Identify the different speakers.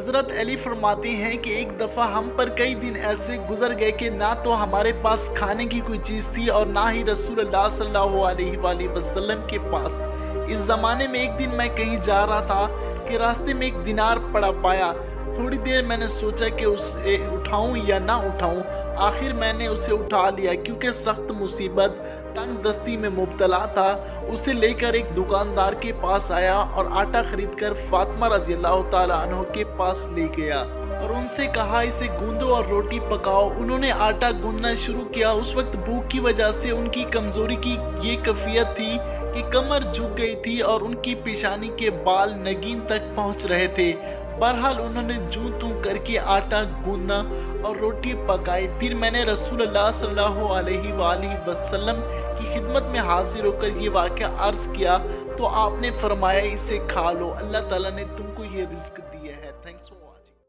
Speaker 1: حضرت علی فرماتے ہیں کہ ایک دفعہ ہم پر کئی دن ایسے گزر گئے کہ نہ تو ہمارے پاس کھانے کی کوئی چیز تھی اور نہ ہی رسول اللہ صلی اللہ علیہ وآلہ وسلم کے پاس۔ اس زمانے میں ایک دن میں کہیں جا رہا تھا کہ راستے میں ایک دینار پڑا پایا۔ تھوڑی دیر میں نے سوچا کہ اسے اٹھاؤں یا نہ اٹھاؤں۔ آخر میں نے اسے اٹھا لیا کیونکہ سخت مصیبت تنگ دستی میں مبتلا تھا۔ اسے لے کر ایک دکاندار کے پاس آیا اور آٹا خرید کر فاطمہ رضی اللہ تعالیٰ عنہ کے پاس لے گیا اور ان سے کہا اسے گوندو اور روٹی پکاؤ۔ انہوں نے آٹا گوندنا شروع کیا۔ اس وقت بھوک کی وجہ سے ان کی کمزوری کی یہ کیفیت تھی کہ کمر جھک گئی تھی اور ان کی پیشانی کے بال نگین تک پہنچ رہے تھے۔ بہرحال انہوں نے جوں توں کر کے آٹا گوندنا اور روٹی پکائی۔ پھر میں نے رسول اللہ صلی اللہ علیہ وآلہ وسلم کی خدمت میں حاضر ہو کر یہ واقعہ عرض کیا تو آپ نے فرمایا اسے کھا لو، اللہ تعالیٰ نے تم کو یہ رزق دیا ہے۔ Thanks for watching.